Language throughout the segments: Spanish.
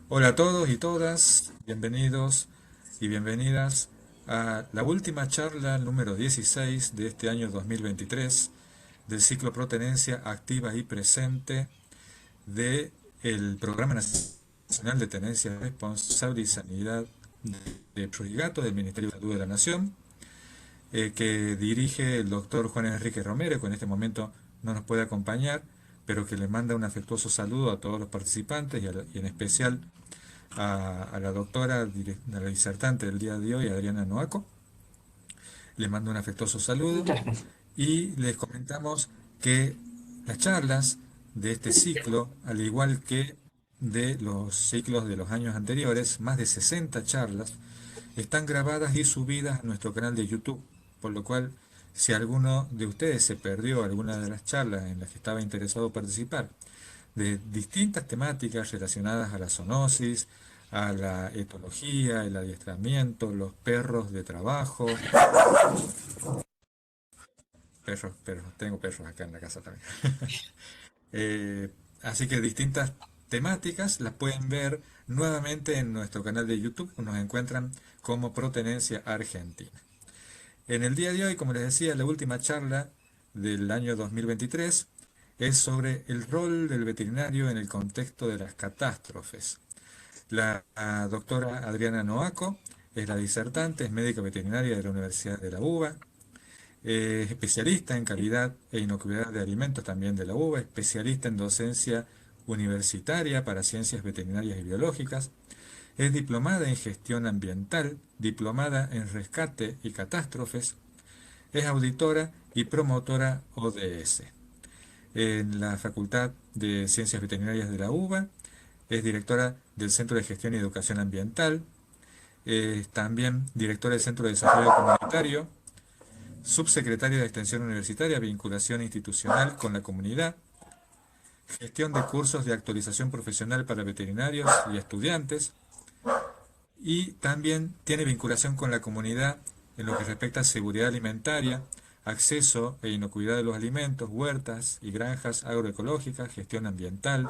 Hola a todos y todas, bienvenidos y bienvenidas a la última charla número 16 de este año 2023 del ciclo Protenencia Activa y Presente de el Programa Nacional de Tenencia Responsable y Sanidad de Prurigato del Ministerio de Salud de la Nación, que dirige el doctor Juan Enrique Romero, que en este momento no nos puede acompañar, pero que le manda un afectuoso saludo a todos los participantes y en especial a la doctora, a la disertante del día de hoy, Adriana Noaco. Les mando un afectuoso saludo Muchas gracias. y les comentamos que las charlas de este ciclo, al igual que de los ciclos de los años anteriores, más de 60 charlas, están grabadas y subidas a nuestro canal de YouTube, por lo cual si alguno de ustedes se perdió alguna de las charlas en las que estaba interesado participar, de distintas temáticas relacionadas a la zoonosis, a la etología, el adiestramiento, los perros de trabajo, perros, tengo perros acá en la casa también. Eh, Así que distintas temáticas las pueden ver nuevamente en nuestro canal de YouTube, nos encuentran como Protenencia Argentina. En el día de hoy, como les decía, la última charla del año 2023 es sobre el rol del veterinario en el contexto de las catástrofes. La doctora Adriana Noaco es la disertante, es médica veterinaria de la Universidad de la UBA, es especialista en calidad e inocuidad de alimentos también de la UBA, especialista en docencia universitaria para ciencias veterinarias y biológicas, es diplomada en gestión ambiental, diplomada en rescate y catástrofes, es auditora y promotora ODS. En la Facultad de Ciencias Veterinarias de la UBA, es directora del Centro de Gestión y Educación Ambiental, es también directora del Centro de Desarrollo Comunitario, subsecretaria de Extensión Universitaria, Vinculación Institucional con la Comunidad, gestión de cursos de actualización profesional para veterinarios y estudiantes, y también tiene vinculación con la comunidad en lo que respecta a seguridad alimentaria, acceso e inocuidad de los alimentos, huertas y granjas agroecológicas, gestión ambiental,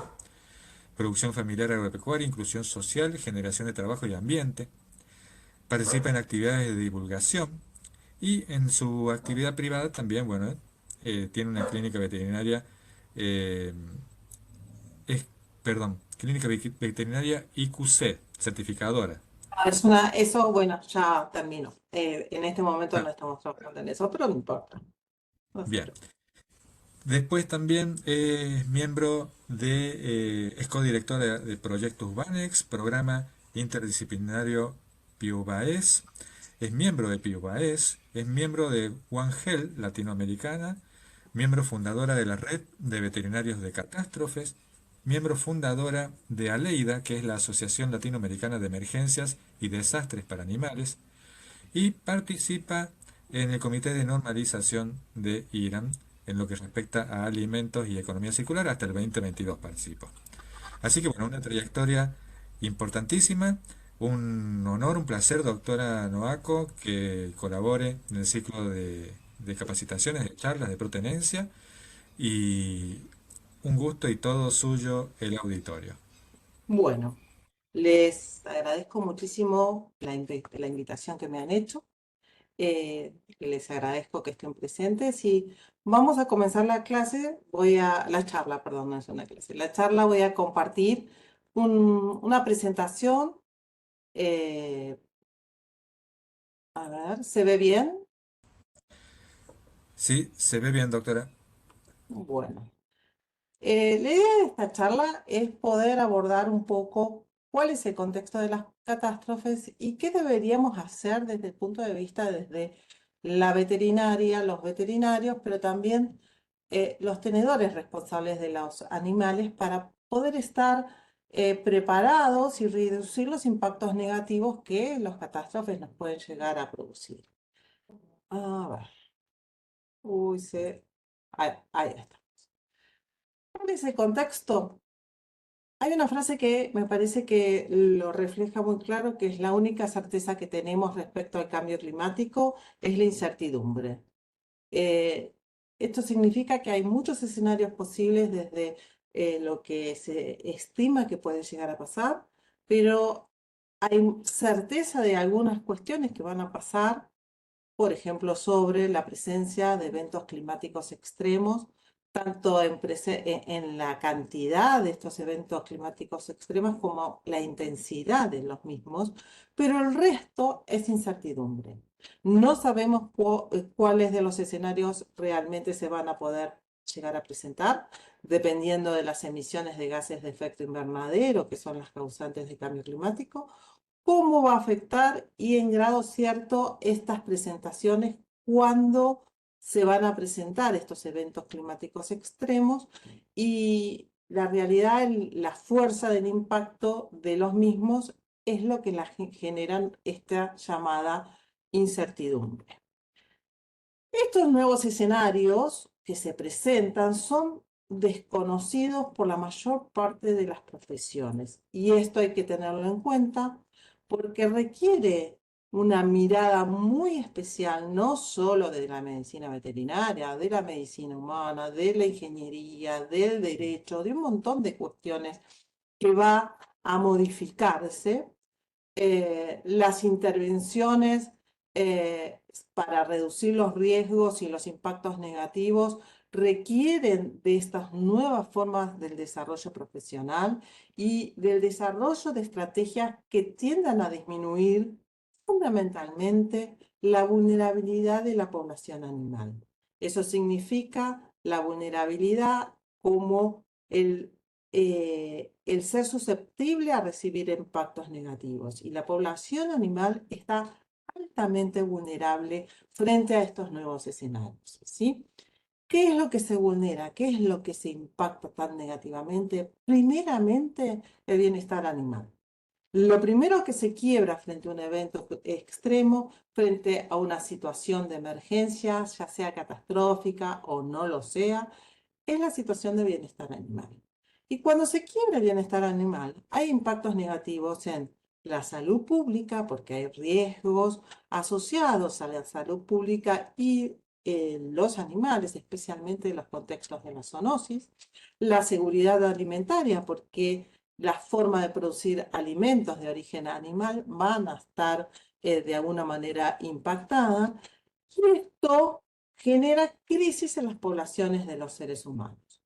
producción familiar agropecuaria, inclusión social, generación de trabajo y ambiente. Participa en actividades de divulgación y en su actividad privada también, bueno, tiene una clínica veterinaria, eh, es, perdón, clínica veterinaria IQC, certificadora. Eso, bueno, ya terminó. En este momento no Ah, estamos trabajando en eso, pero no importa. No se bien. preocupe. Después también es miembro es codirectora de Proyectos Banex, programa interdisciplinario PIUBAES, es miembro de PIUBAES, es miembro de One Health Latinoamericana, miembro fundadora de la Red de Veterinarios de Catástrofes, miembro fundadora de ALEIDA, que es la Asociación Latinoamericana de Emergencias y Desastres para Animales, y participa en el Comité de Normalización de Irán en lo que respecta a alimentos y economía circular. Hasta el 2022 participó. Así que bueno, una trayectoria importantísima, un honor, un placer, doctora Noaco, que colabore en el ciclo de capacitaciones, de charlas de protenencia, y un gusto y todo suyo el auditorio. Bueno, les agradezco muchísimo la invitación que me han hecho. Les agradezco que estén presentes y vamos a comenzar la charla, perdón, no es una clase. La charla voy a compartir una presentación. eh, a ver, ¿se ve bien? Sí, se ve bien, doctora. Bueno. La idea de esta charla es poder abordar un poco cuál es el contexto de las catástrofes y qué deberíamos hacer desde el punto de vista desde la veterinaria, los veterinarios, pero también los tenedores responsables de los animales para poder estar preparados y reducir los impactos negativos que las catástrofes nos pueden llegar a producir. A ver, uy, ahí está. ¿Cuál es el contexto? Hay una frase que me parece que lo refleja muy claro, que es la única certeza que tenemos respecto al cambio climático es la incertidumbre. Eh, Esto significa que hay muchos escenarios posibles desde lo que se estima que puede llegar a pasar, pero hay certeza de algunas cuestiones que van a pasar, por ejemplo, sobre la presencia de eventos climáticos extremos, tanto en la cantidad de estos eventos climáticos extremos como la intensidad de los mismos, pero el resto es incertidumbre. No sabemos cuáles de los escenarios realmente se van a poder llegar a presentar, dependiendo de las emisiones de gases de efecto invernadero, que son las causantes del cambio climático, cómo va a afectar y en grado cierto estas presentaciones, cuándo se van a presentar estos eventos climáticos extremos y la realidad, la fuerza del impacto de los mismos es lo que generan esta llamada incertidumbre. Estos nuevos escenarios que se presentan son desconocidos por la mayor parte de las profesiones y esto hay que tenerlo en cuenta porque requiere una mirada muy especial, no solo de la medicina veterinaria, de la medicina humana, de la ingeniería, del derecho, de un montón de cuestiones que va a modificarse. Las intervenciones para reducir los riesgos y los impactos negativos requieren de estas nuevas formas del desarrollo profesional y del desarrollo de estrategias que tiendan a disminuir fundamentalmente la vulnerabilidad de la población animal. Eso significa la vulnerabilidad como el ser susceptible a recibir impactos negativos y la población animal está altamente vulnerable frente a estos nuevos escenarios, ¿sí? ¿Qué es lo que se vulnera? ¿Qué es lo que se impacta tan negativamente? Primeramente, el bienestar animal. Lo primero que se quiebra frente a un evento extremo, frente a una situación de emergencia, ya sea catastrófica o no lo sea, es la situación de bienestar animal. Y cuando se quiebra el bienestar animal, hay impactos negativos en la salud pública, porque hay riesgos asociados a la salud pública y los animales, especialmente en los contextos de la zoonosis, la seguridad alimentaria, porque la forma de producir alimentos de origen animal van a estar de alguna manera impactada, y esto genera crisis en las poblaciones de los seres humanos.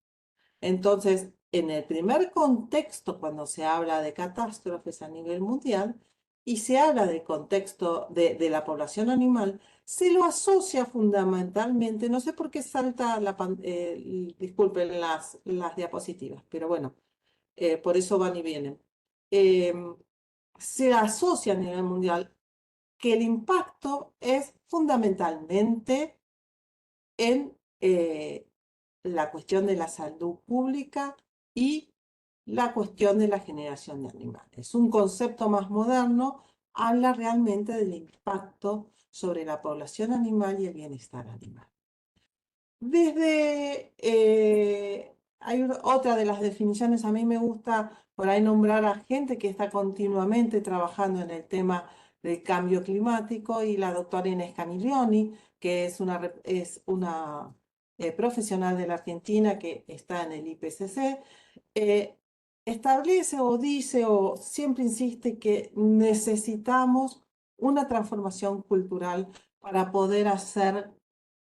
Entonces, en el primer contexto, cuando se habla de catástrofes a nivel mundial y se habla del contexto de la población animal, se lo asocia fundamentalmente, no sé por qué salta disculpen las diapositivas, pero bueno, por eso van y vienen. Em, Se asocia a nivel mundial que el impacto es fundamentalmente en la cuestión de la salud pública y la cuestión de la generación de animales. Un concepto más moderno habla realmente del impacto sobre la población animal y el bienestar animal. Hay otra de las definiciones, a mí me gusta por ahí nombrar a gente que está continuamente trabajando en el tema del cambio climático y la doctora Inés Camiglioni, que es una profesional de la Argentina que está en el IPCC, eh, establece o dice o siempre insiste que necesitamos una transformación cultural para poder hacer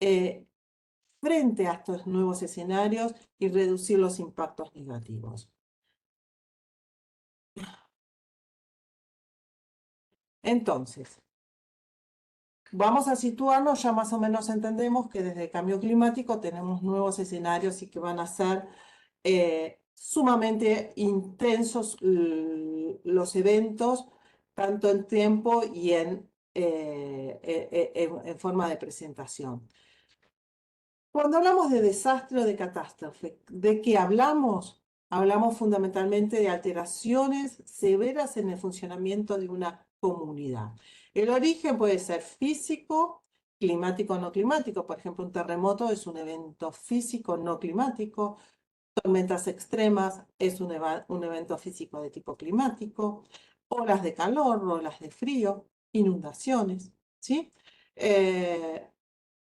eh, frente a estos nuevos escenarios y reducir los impactos negativos. Entonces, vamos a situarnos, ya más o menos entendemos que desde el cambio climático tenemos nuevos escenarios y que van a ser sumamente intensos los eventos, tanto en tiempo y en forma de presentación. Cuando hablamos de desastre o de catástrofe, ¿de qué hablamos? Hablamos fundamentalmente de alteraciones severas en el funcionamiento de una comunidad. El origen puede ser físico, climático o no climático. Por ejemplo, un terremoto es un evento físico no climático. Tormentas extremas es un evento físico de tipo climático. Olas de calor, olas de frío, inundaciones, ¿sí? Eh,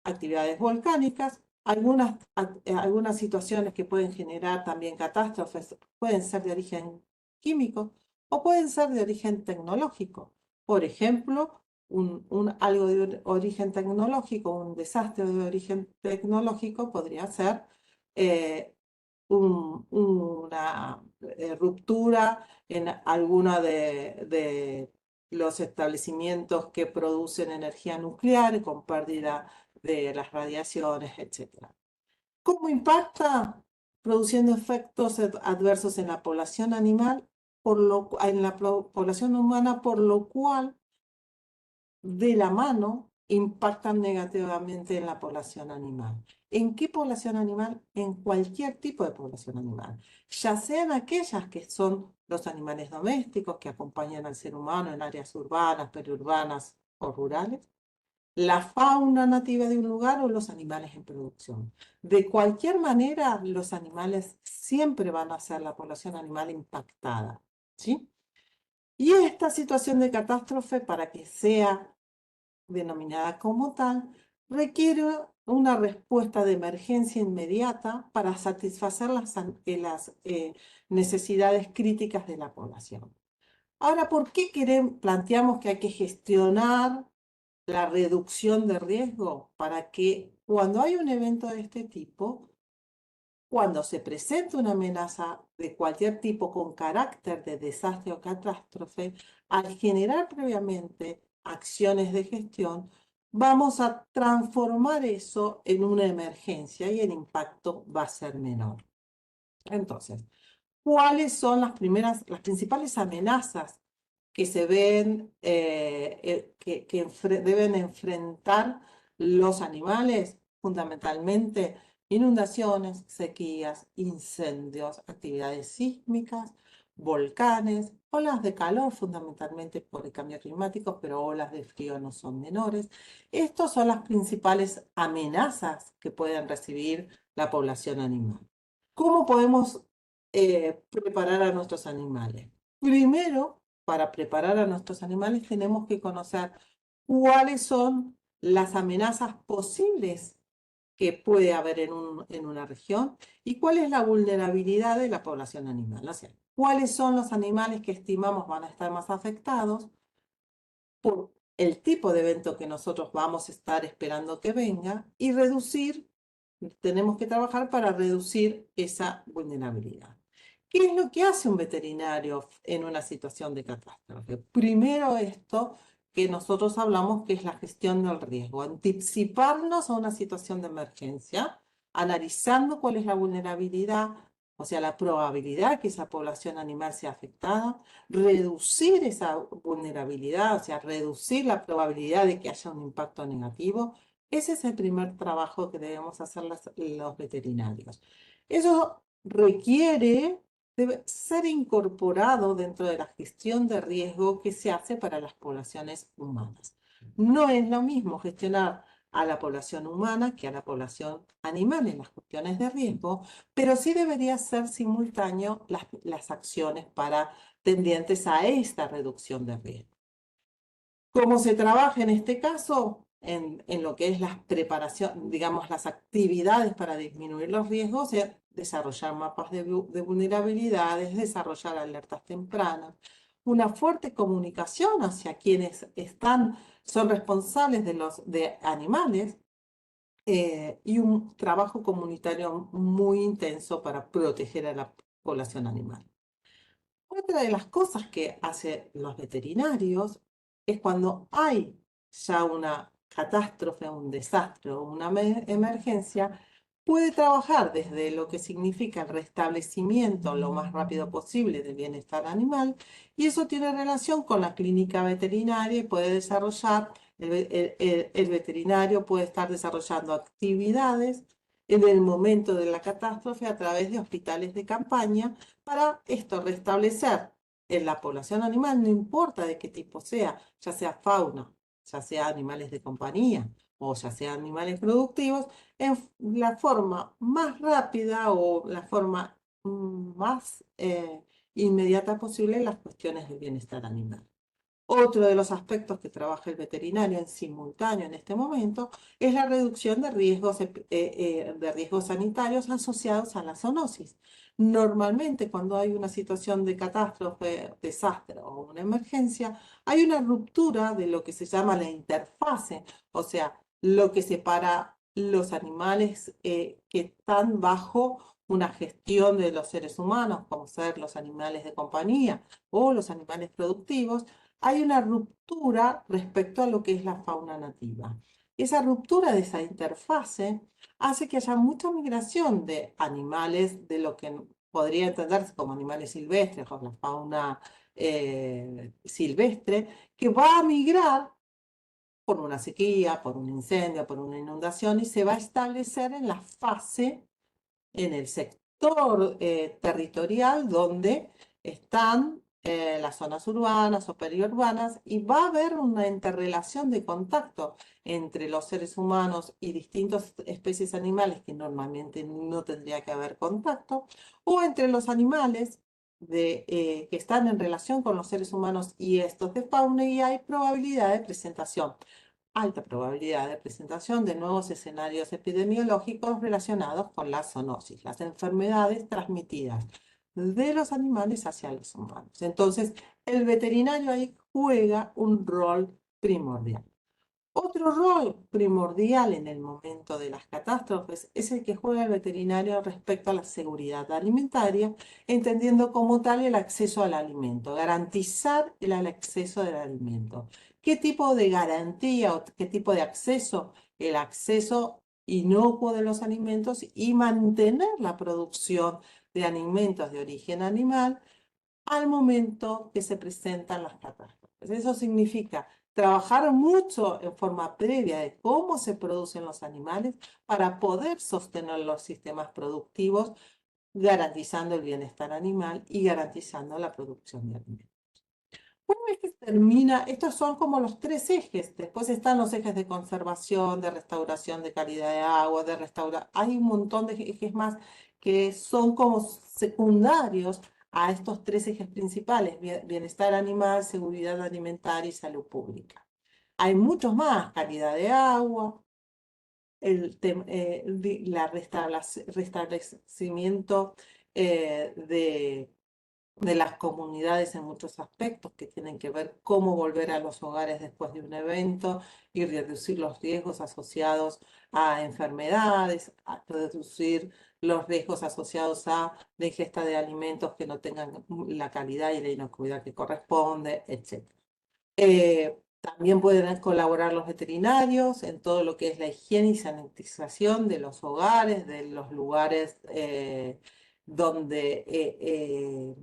Actividades volcánicas. Algunas situaciones que pueden generar también catástrofes pueden ser de origen químico, o pueden ser de origen tecnológico. Por ejemplo, algo de origen tecnológico, un desastre de origen tecnológico podría ser eh, una ruptura en alguno de los establecimientos que producen energía nuclear con pérdida de las radiaciones, etcétera. ¿Cómo impacta? Produciendo efectos adversos en la población animal, en la población humana, por lo cual de la mano impactan negativamente en la población animal. ¿En qué población animal? En cualquier tipo de población animal, ya sean aquellas que son los animales domésticos que acompañan al ser humano en áreas urbanas, periurbanas o rurales, la fauna nativa de un lugar o los animales en producción. De cualquier manera, los animales siempre van a ser la población animal impactada, ¿sí? Y esta situación de catástrofe, para que sea denominada como tal, requiere una respuesta de emergencia inmediata para satisfacer las necesidades críticas de la población. Ahora, ¿por qué planteamos que hay que gestionar la reducción de riesgo? Para que cuando hay un evento de este tipo, cuando se presenta una amenaza de cualquier tipo con carácter de desastre o catástrofe, al generar previamente acciones de gestión, vamos a transformar eso en una emergencia y el impacto va a ser menor. Entonces, ¿cuáles son las principales amenazas que se ven, que deben enfrentar los animales? Fundamentalmente, inundaciones, sequías, incendios, actividades sísmicas, volcanes, olas de calor, fundamentalmente por el cambio climático, pero olas de frío no son menores. Estas son las principales amenazas que pueden recibir la población animal. ¿Cómo podemos preparar a nuestros animales? Primero, para preparar a nuestros animales tenemos que conocer cuáles son las amenazas posibles que puede haber en una región y cuál es la vulnerabilidad de la población animal. O sea, cuáles son los animales que estimamos van a estar más afectados por el tipo de evento que nosotros vamos a estar esperando que venga y tenemos que trabajar para reducir esa vulnerabilidad. ¿Qué es lo que hace un veterinario en una situación de catástrofe? Primero esto que nosotros hablamos que es la gestión del riesgo, anticiparnos a una situación de emergencia, analizando cuál es la vulnerabilidad, o sea, la probabilidad que esa población animal sea afectada, reducir esa vulnerabilidad, o sea, reducir la probabilidad de que haya un impacto negativo. Ese es el primer trabajo que debemos hacer los veterinarios. Eso debe ser incorporado dentro de la gestión de riesgo que se hace para las poblaciones humanas. No es lo mismo gestionar a la población humana que a la población animal en las cuestiones de riesgo, pero sí debería ser simultáneo las acciones tendientes a esta reducción de riesgo. ¿Cómo se trabaja en este caso? En lo que es la preparación, digamos, las actividades para disminuir los riesgos, es desarrollar mapas de vulnerabilidades, desarrollar alertas tempranas, una fuerte comunicación hacia quienes son responsables de animales, y un trabajo comunitario muy intenso para proteger a la población animal. Otra de las cosas que hacen los veterinarios es cuando hay ya una catástrofe, un desastre o una emergencia, puede trabajar desde lo que significa el restablecimiento lo más rápido posible del bienestar animal, y eso tiene relación con la clínica veterinaria y puede desarrollar, el veterinario puede estar desarrollando actividades en el momento de la catástrofe a través de hospitales de campaña para esto restablecer en la población animal, no importa de qué tipo sea, ya sea fauna, ya sea animales de compañía o ya sea animales productivos, en la forma más rápida o la forma más inmediata posible las cuestiones del bienestar animal. Otro de los aspectos que trabaja el veterinario en simultáneo en este momento es la reducción de riesgos sanitarios asociados a la zoonosis. Normalmente, cuando hay una situación de catástrofe, desastre o una emergencia, hay una ruptura de lo que se llama la interfase, o sea, lo que separa los animales que están bajo una gestión de los seres humanos, como ser los animales de compañía o los animales productivos. Hay una ruptura respecto a lo que es la fauna nativa. Esa ruptura de esa interfase hace que haya mucha migración de animales de lo que podría entenderse como animales silvestres o la fauna silvestre, que va a migrar por una sequía, por un incendio, por una inundación y se va a establecer en la fase, en el sector territorial donde están las zonas urbanas o periurbanas y va a haber una interrelación de contacto entre los seres humanos y distintas especies animales que normalmente no tendría que haber contacto, o entre los animales que están en relación con los seres humanos y estos de fauna, y hay probabilidad de presentación, alta probabilidad de presentación de nuevos escenarios epidemiológicos relacionados con la zoonosis, las enfermedades transmitidas de los animales hacia los humanos. Entonces, el veterinario ahí juega un rol primordial. Otro rol primordial en el momento de las catástrofes es el que juega el veterinario respecto a la seguridad alimentaria, entendiendo como tal el acceso al alimento, garantizar el acceso del alimento. ¿Qué tipo de garantía o qué tipo de acceso? El acceso inocuo de los alimentos y mantener la producción de alimentos de origen animal al momento que se presentan las catástrofes. Eso significa trabajar mucho en forma previa de cómo se producen los animales para poder sostener los sistemas productivos, garantizando el bienestar animal y garantizando la producción de alimentos. Una vez que termina, estos son como los tres ejes. Después están los ejes de conservación, de restauración de calidad de agua, hay un montón de ejes más que son como secundarios a estos tres ejes principales: bienestar animal, seguridad alimentaria y salud pública. Hay muchos más: calidad de agua, restablecimiento de las comunidades en muchos aspectos que tienen que ver cómo volver a los hogares después de un evento y reducir los riesgos asociados a enfermedades, a reducir los riesgos asociados a la ingesta de alimentos que no tengan la calidad y la inocuidad que corresponde, etc. También pueden colaborar los veterinarios en todo lo que es la higiene y sanitización de los hogares, de los lugares donde,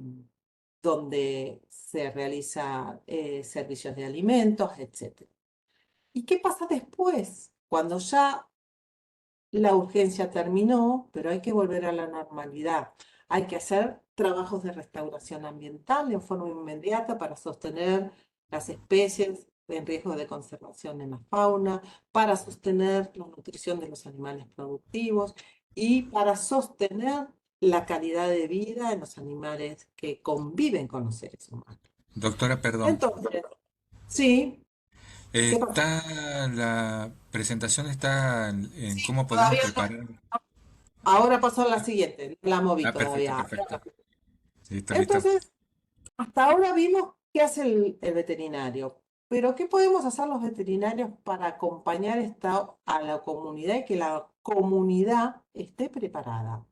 donde se realizan servicios de alimentos, etc. ¿Y qué pasa después? Cuando ya la urgencia terminó, pero hay que volver a la normalidad. Hay que hacer trabajos de restauración ambiental en forma inmediata para sostener las especies en riesgo de conservación en la fauna, para sostener la nutrición de los animales productivos y para sostener la calidad de vida en los animales que conviven con los seres humanos. Doctora, perdón. Entonces, sí, ¿qué pasa? La presentación está en Sí, cómo podemos todavía no. preparar. Ahora pasó a la siguiente, no la moví Ah, perfecto, todavía. perfecto. Listo, listo. Entonces, hasta ahora vimos qué hace el veterinario, pero ¿qué podemos hacer los veterinarios para acompañar a la comunidad y que la comunidad esté preparada?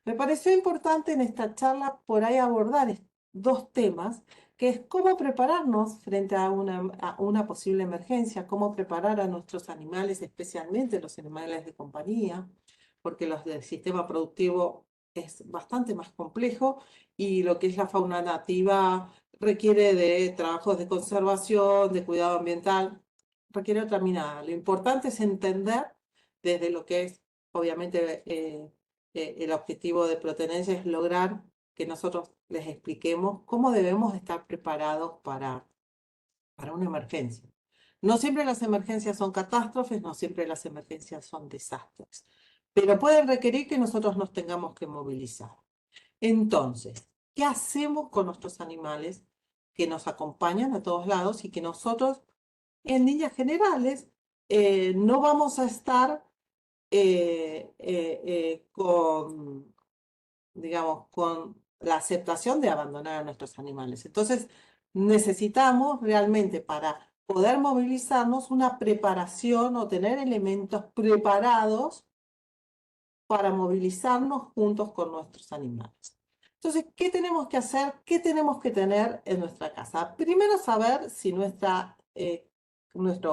Me pareció importante en esta charla por ahí abordar dos temas, que es cómo prepararnos frente a una posible emergencia, cómo preparar a nuestros animales, especialmente los animales de compañía, porque los del sistema productivo es bastante más complejo y lo que es la fauna nativa requiere de trabajos de conservación, de cuidado ambiental, requiere otra mirada. Lo importante es entender desde lo que es, obviamente, el objetivo de Protenencia es lograr que nosotros les expliquemos cómo debemos estar preparados para una emergencia. No siempre las emergencias son catástrofes, no siempre las emergencias son desastres, pero pueden requerir que nosotros nos tengamos que movilizar. Entonces, ¿qué hacemos con nuestros animales que nos acompañan a todos lados y que nosotros, en líneas generales, no vamos a estar con, digamos, con la aceptación de abandonar a nuestros animales. Entonces, necesitamos realmente para poder movilizarnos una preparación o tener elementos preparados para movilizarnos juntos con nuestros animales. Entonces, ¿qué tenemos que hacer? ¿Qué tenemos que tener en nuestra casa? Primero, saber si nuestro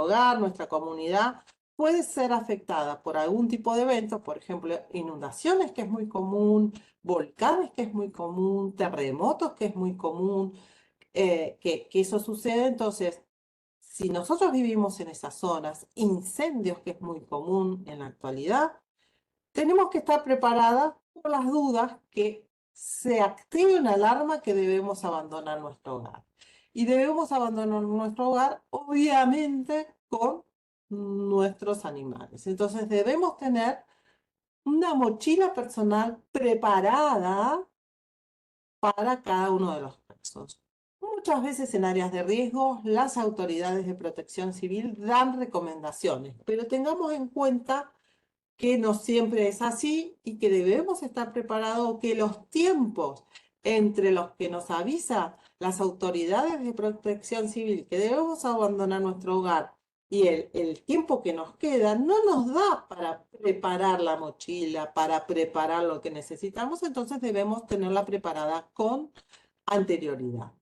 hogar, nuestra comunidad puede ser afectada por algún tipo de evento, por ejemplo, inundaciones, que es muy común, volcanes, que es muy común, terremotos, que es muy común, que eso sucede. Entonces, si nosotros vivimos en esas zonas, incendios, que es muy común en la actualidad, tenemos que estar preparadas por las dudas que se active una alarma que debemos abandonar nuestro hogar. Y debemos abandonar nuestro hogar, obviamente, con nuestros animales. Entonces debemos tener una mochila personal preparada para cada uno de los casos. Muchas veces en áreas de riesgo, las autoridades de protección civil dan recomendaciones, pero tengamos en cuenta que no siempre es así y que debemos estar preparados, que los tiempos entre los que nos avisa las autoridades de protección civil que debemos abandonar nuestro hogar y el tiempo que nos queda no nos da para preparar la mochila, para preparar lo que necesitamos, entonces debemos tenerla preparada con anterioridad.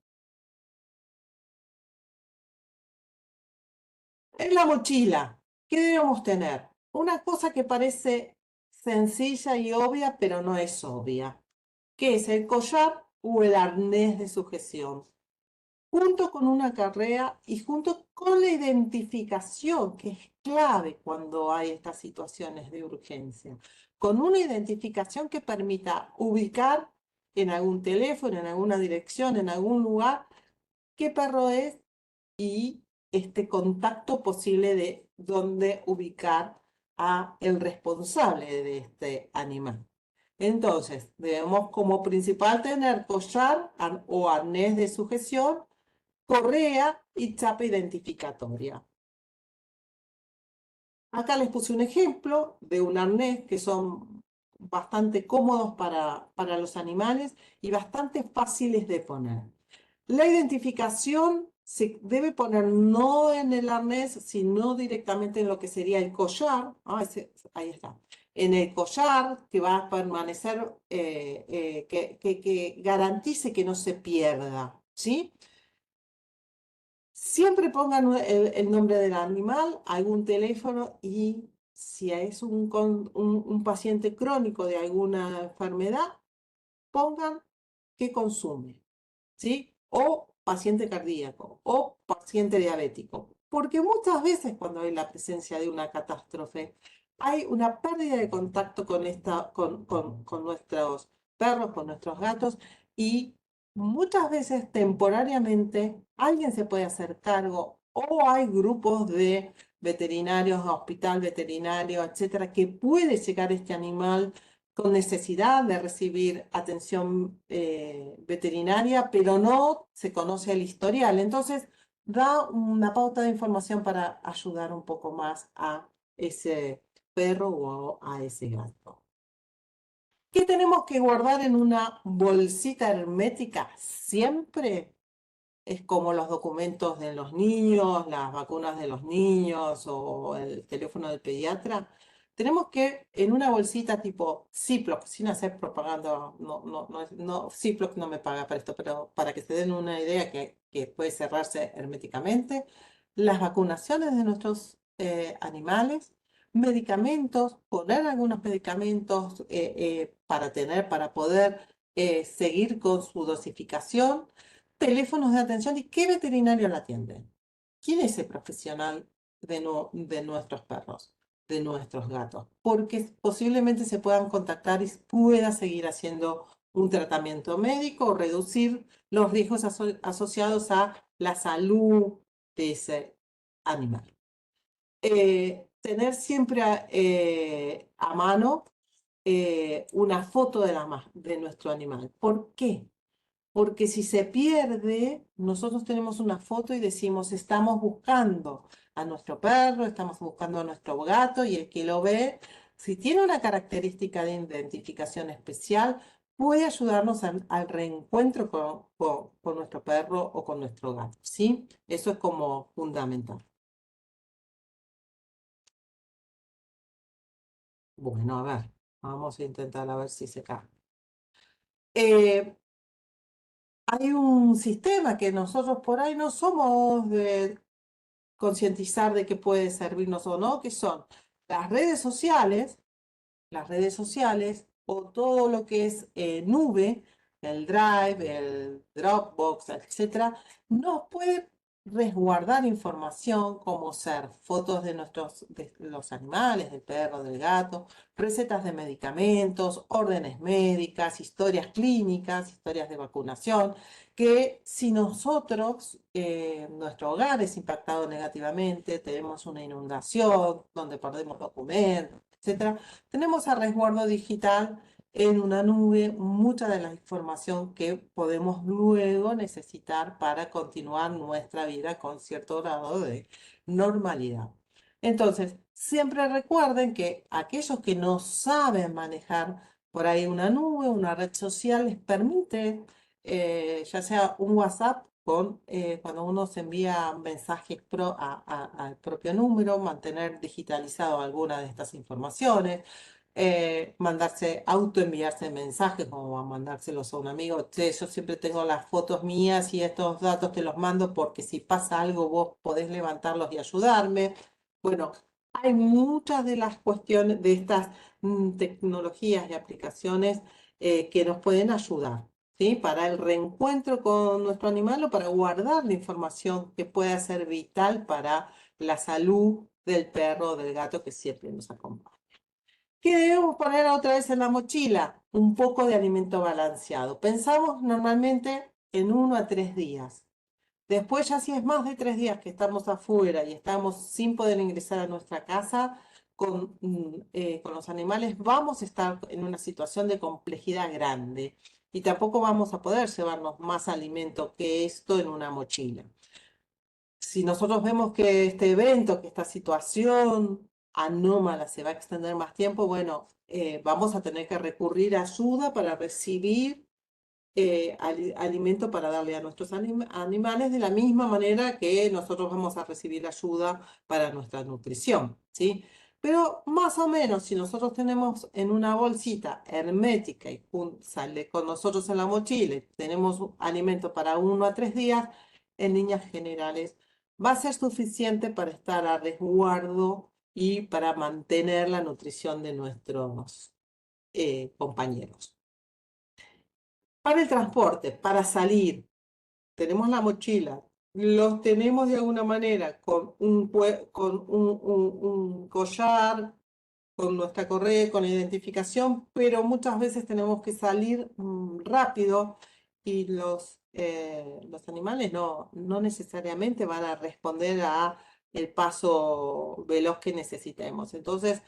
En la mochila, ¿qué debemos tener? Una cosa que parece sencilla y obvia, pero no es obvia, que es el collar o el arnés de sujeción, junto con una carrea y junto con la identificación, que es clave cuando hay estas situaciones de urgencia, con una identificación que permita ubicar en algún teléfono, en alguna dirección, en algún lugar, qué perro es y este contacto posible de dónde ubicar a el responsable de este animal. Entonces, debemos como principal tener collar o arnés de sujeción, correa y chapa identificatoria. Acá les puse un ejemplo de un arnés que son bastante cómodos para los animales y bastante fáciles de poner. La identificación se debe poner no en el arnés, sino directamente en lo que sería el collar. Ahí está. En el collar que va a permanecer, que garantice que no se pierda, ¿sí? Siempre pongan el nombre del animal, algún teléfono y si es un paciente crónico de alguna enfermedad, pongan qué consume, ¿sí? O paciente cardíaco o paciente diabético. Porque muchas veces cuando hay la presencia de una catástrofe, hay una pérdida de contacto con nuestros perros, con nuestros gatos y muchas veces temporariamente alguien se puede hacer cargo o hay grupos de veterinarios, hospital veterinario, etcétera, que puede llegar este animal con necesidad de recibir atención veterinaria, pero no se conoce el historial. Entonces, da una pauta de información para ayudar un poco más a ese perro o a ese gato. ¿Qué tenemos que guardar en una bolsita hermética siempre? Es como los documentos de los niños, las vacunas de los niños o el teléfono del pediatra. Tenemos que en una bolsita tipo Ziploc, sin hacer propaganda, Ziploc no me paga para esto, pero para que se den una idea que puede cerrarse herméticamente, las vacunaciones de nuestros animales, medicamentos, poner algunos medicamentos para poder seguir con su dosificación, teléfonos de atención y qué veterinario la atiende. ¿Quién es el profesional de nuestros perros, de nuestros gatos? Porque posiblemente se puedan contactar y pueda seguir haciendo un tratamiento médico o reducir los riesgos asociados a la salud de ese animal. Tener siempre a mano una foto de nuestro animal. ¿Por qué? porque si se pierde, nosotros tenemos una foto y decimos, estamos buscando a nuestro perro, estamos buscando a nuestro gato, y el que lo ve, si tiene una característica de identificación especial, puede ayudarnos al reencuentro con nuestro perro o con nuestro gato, ¿sí? Eso es como fundamental. Bueno, a ver, vamos a intentar a ver si se cae. Eh, Hay un sistema que nosotros por ahí no somos de concientizar de que puede servirnos o no, que son las redes sociales, o todo lo que es nube, el Drive, el Dropbox, etcétera, nos puede resguardar información como ser fotos de los animales, del perro, del gato, recetas de medicamentos, órdenes médicas, historias clínicas, historias de vacunación, que si nosotros, nuestro hogar es impactado negativamente, tenemos una inundación donde perdemos documentos, etcétera, tenemos a resguardo digital en una nube mucha de la información que podemos luego necesitar para continuar nuestra vida con cierto grado de normalidad. Entonces, siempre recuerden que aquellos que no saben manejar por ahí una nube, una red social, les permite, ya sea un WhatsApp, cuando uno se envía mensajes al propio número, mantener digitalizado alguna de estas informaciones, autoenviarse mensajes, como a mandárselos a un amigo. Che, yo siempre tengo las fotos mías y estos datos te los mando porque si pasa algo vos podés levantarlos y ayudarme. Bueno, hay muchas de las cuestiones de estas tecnologías y aplicaciones que nos pueden ayudar, ¿sí? Para el reencuentro con nuestro animal o para guardar la información que pueda ser vital para la salud del perro o del gato que siempre nos acompaña. ¿Qué debemos poner otra vez en la mochila? Un poco de alimento balanceado. Pensamos normalmente en 1 a 3 días. Después, ya si es más de 3 días que estamos afuera y estamos sin poder ingresar a nuestra casa con los animales, vamos a estar en una situación de complejidad grande y tampoco vamos a poder llevarnos más alimento que esto en una mochila. Si nosotros vemos que este evento, que esta situación anómala se va a extender más tiempo, bueno, vamos a tener que recurrir a ayuda para recibir alimento para darle a nuestros animales de la misma manera que nosotros vamos a recibir ayuda para nuestra nutrición, ¿sí? Pero más o menos, si nosotros tenemos en una bolsita hermética y sale con nosotros en la mochila, y tenemos alimento para 1 a 3 días, en líneas generales va a ser suficiente para estar a resguardo y para mantener la nutrición de nuestros compañeros. Para el transporte, para salir, tenemos la mochila, los tenemos de alguna manera con un collar, con nuestra correa, con la identificación, pero muchas veces tenemos que salir rápido y los animales no necesariamente van a responder a el paso veloz que necesitemos. Entonces,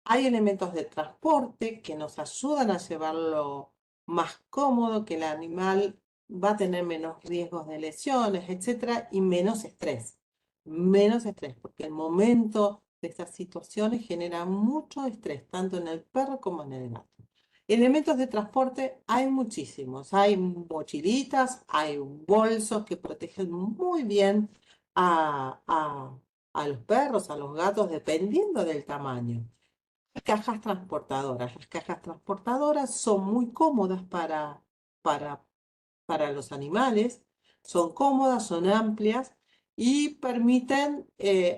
hay elementos de transporte que nos ayudan a llevarlo más cómodo, que el animal va a tener menos riesgos de lesiones, etcétera, y menos estrés. Menos estrés, porque el momento de estas situaciones genera mucho estrés, tanto en el perro como en el gato. Elementos de transporte hay muchísimos. Hay mochilitas, hay bolsos que protegen muy bien a los perros, a los gatos, dependiendo del tamaño. Cajas transportadoras. Las cajas transportadoras son muy cómodas para, para los animales, son cómodas, son amplias y permiten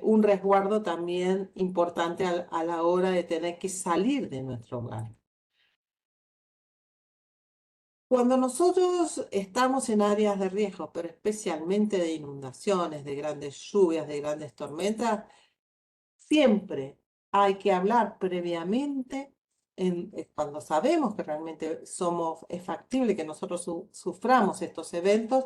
un resguardo también importante a la hora de tener que salir de nuestro hogar. Cuando nosotros estamos en áreas de riesgo, pero especialmente de inundaciones, de grandes lluvias, de grandes tormentas, siempre hay que hablar previamente, cuando sabemos que realmente es factible que nosotros suframos estos eventos,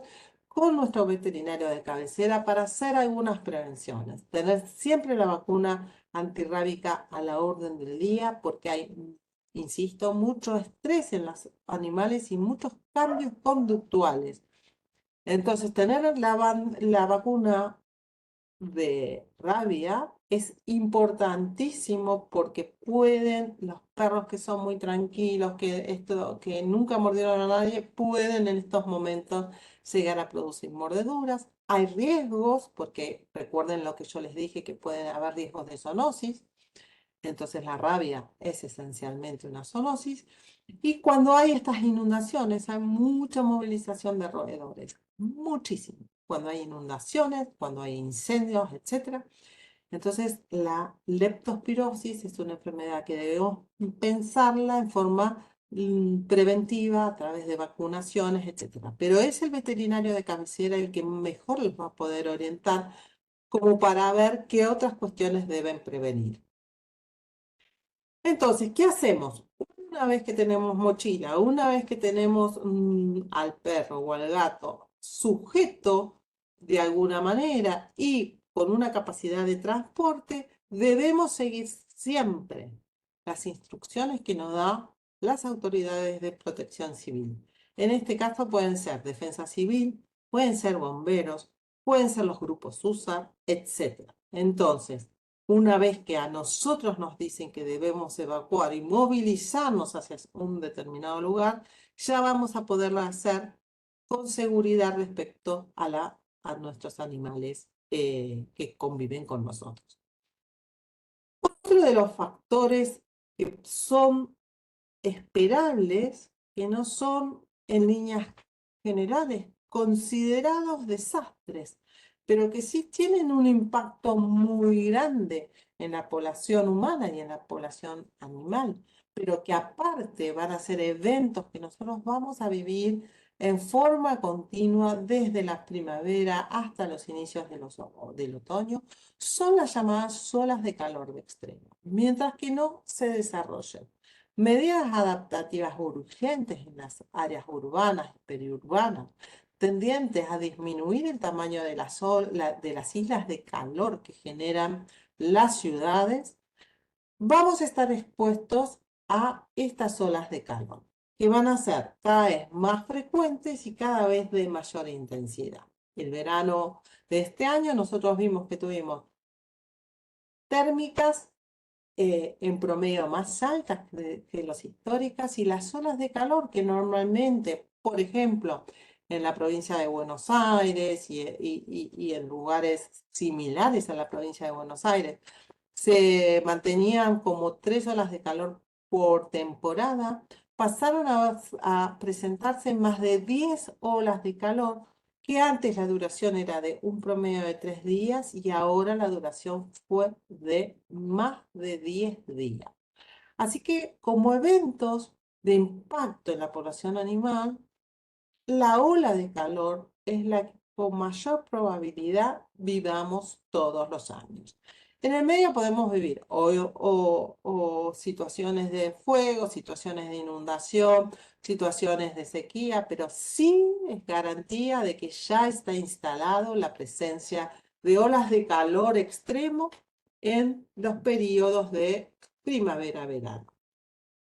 con nuestro veterinario de cabecera para hacer algunas prevenciones. Tener siempre la vacuna antirrábica a la orden del día, porque hay insisto, mucho estrés en los animales y muchos cambios conductuales. Entonces, tener la vacuna de rabia es importantísimo porque pueden, los perros que son muy tranquilos, que nunca mordieron a nadie, pueden en estos momentos llegar a producir mordeduras. Hay riesgos, porque recuerden lo que yo les dije, que pueden haber riesgos de zoonosis. Entonces la rabia es esencialmente una zoonosis. Y cuando hay estas inundaciones, hay mucha movilización de roedores, muchísimo. Cuando hay inundaciones, cuando hay incendios, etc. Entonces la leptospirosis es una enfermedad que debemos pensarla en forma preventiva a través de vacunaciones, etc. Pero es el veterinario de cabecera el que mejor les va a poder orientar como para ver qué otras cuestiones deben prevenir. Entonces, ¿qué hacemos? Una vez que tenemos mochila, una vez que tenemos al perro o al gato sujeto de alguna manera y con una capacidad de transporte, debemos seguir siempre las instrucciones que nos dan las autoridades de protección civil. En este caso pueden ser defensa civil, pueden ser bomberos, pueden ser los grupos USAR, etc. Entonces, una vez que a nosotros nos dicen que debemos evacuar y movilizarnos hacia un determinado lugar, ya vamos a poderlo hacer con seguridad respecto a nuestros animales que conviven con nosotros. Otro de los factores que son esperables, que no son en líneas generales considerados desastres, pero que sí tienen un impacto muy grande en la población humana y en la población animal, pero que aparte van a ser eventos que nosotros vamos a vivir en forma continua desde la primavera hasta los inicios del otoño, son las llamadas olas de calor de extremo, mientras que no se desarrollen medidas adaptativas urgentes en las áreas urbanas y periurbanas, tendientes a disminuir el tamaño de de las islas de calor que generan las ciudades, vamos a estar expuestos a estas olas de calor, que van a ser cada vez más frecuentes y cada vez de mayor intensidad. El verano de este año nosotros vimos que tuvimos térmicas en promedio más altas que las históricas y las zonas de calor que normalmente, por ejemplo, en la provincia de Buenos Aires y en lugares similares a la provincia de Buenos Aires, se mantenían como 3 olas de calor por temporada, pasaron a presentarse más de 10 olas de calor, que antes la duración era de un promedio de 3 días y ahora la duración fue de más de 10 días. Así que como eventos de impacto en la población animal, la ola de calor es la que con mayor probabilidad vivamos todos los años. En el medio podemos vivir o situaciones de fuego, situaciones de inundación, situaciones de sequía, pero sí es garantía de que ya está instalado la presencia de olas de calor extremo en los periodos de primavera-verano.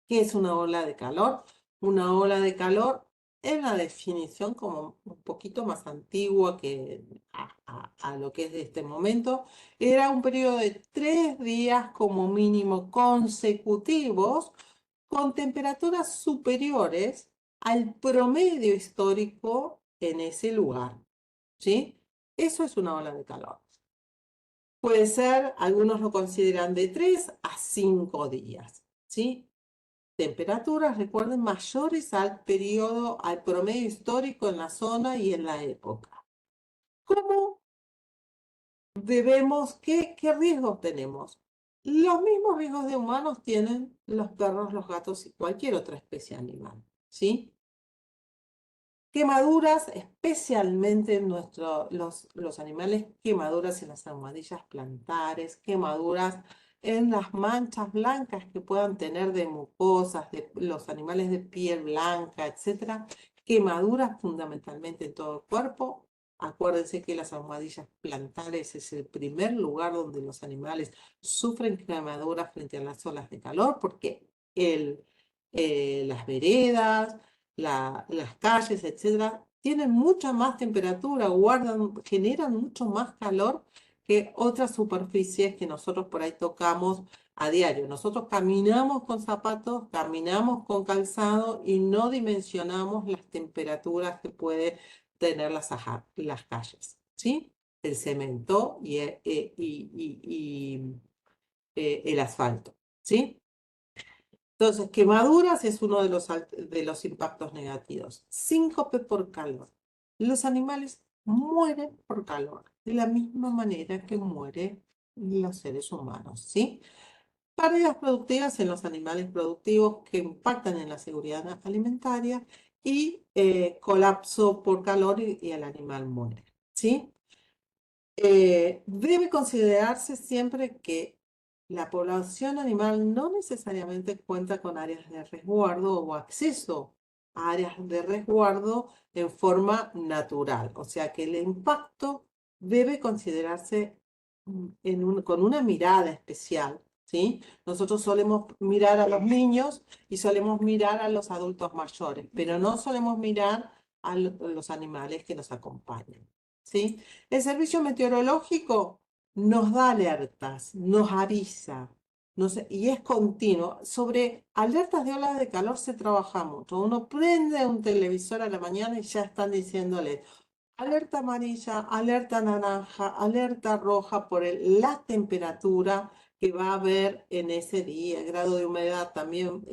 ¿Qué es una ola de calor? Una ola de calor es una definición como un poquito más antigua que a lo que es de este momento. Era un periodo de 3 días como mínimo consecutivos con temperaturas superiores al promedio histórico en ese lugar. ¿Sí? Eso es una ola de calor. Puede ser, algunos lo consideran de 3 a 5 días. ¿Sí? Temperaturas, recuerden, mayores al periodo, al promedio histórico en la zona y en la época. ¿Cómo qué riesgos tenemos? Los mismos riesgos de humanos tienen los perros, los gatos y cualquier otra especie animal, ¿sí? Quemaduras, especialmente los animales, quemaduras en las almohadillas plantares, quemaduras en las manchas blancas que puedan tener de mucosas, de los animales de piel blanca, etcétera. Quemaduras fundamentalmente en todo el cuerpo. Acuérdense que las almohadillas plantares es el primer lugar donde los animales sufren quemaduras frente a las olas de calor, porque las veredas, las calles, etcétera, tienen mucha más temperatura, generan mucho más calor que otras superficies que nosotros por ahí tocamos a diario. Nosotros caminamos con zapatos, caminamos con calzado y no dimensionamos las temperaturas que puede tener las calles, ¿sí? El cemento y el asfalto, ¿sí? Entonces, quemaduras es uno de los impactos negativos. Síncope por calor. Los animales mueren por calor, de la misma manera que mueren los seres humanos, ¿sí? Pérdidas productivas en los animales productivos que impactan en la seguridad alimentaria y colapso por calor y el animal muere, ¿sí? Debe considerarse siempre que la población animal no necesariamente cuenta con áreas de resguardo o acceso a áreas de resguardo en forma natural. O sea que el impacto debe considerarse con una mirada especial, ¿sí? Nosotros solemos mirar a los niños y solemos mirar a los adultos mayores, pero no solemos mirar a los animales que nos acompañan, ¿sí? El servicio meteorológico nos da alertas, nos avisa, y es continuo. Sobre alertas de olas de calor se trabaja mucho. Uno prende un televisor a la mañana y ya están diciéndole alerta amarilla, alerta naranja, alerta roja por la temperatura que va a haber en ese día. El grado de humedad también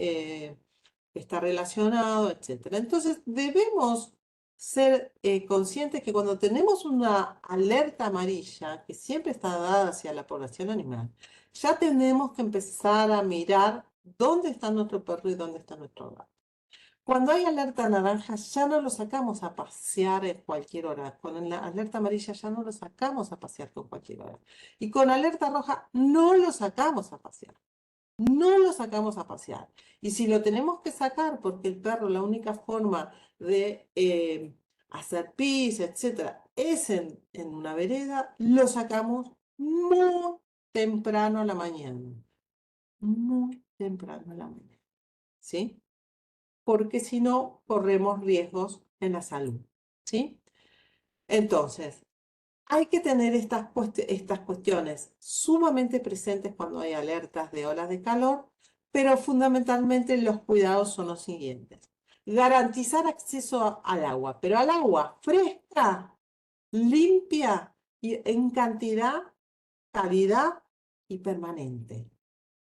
está relacionado, etcétera. Entonces, debemos ser conscientes que cuando tenemos una alerta amarilla, que siempre está dada hacia la población animal, ya tenemos que empezar a mirar dónde está nuestro perro y dónde está nuestro gato. Cuando hay alerta naranja, ya no lo sacamos a pasear en cualquier hora. Con la alerta amarilla ya no lo sacamos a pasear con cualquier hora. Y con alerta roja no lo sacamos a pasear. No lo sacamos a pasear. Y si lo tenemos que sacar porque el perro, la única forma de hacer pis, etcétera, es en una vereda, lo sacamos muy temprano a la mañana. Muy temprano a la mañana. ¿Sí? Porque si no, corremos riesgos en la salud. ¿Sí? Entonces, hay que tener estas cuestiones sumamente presentes cuando hay alertas de olas de calor, pero fundamentalmente los cuidados son los siguientes. Garantizar acceso al agua, pero al agua fresca, limpia y en cantidad, calidad y permanente.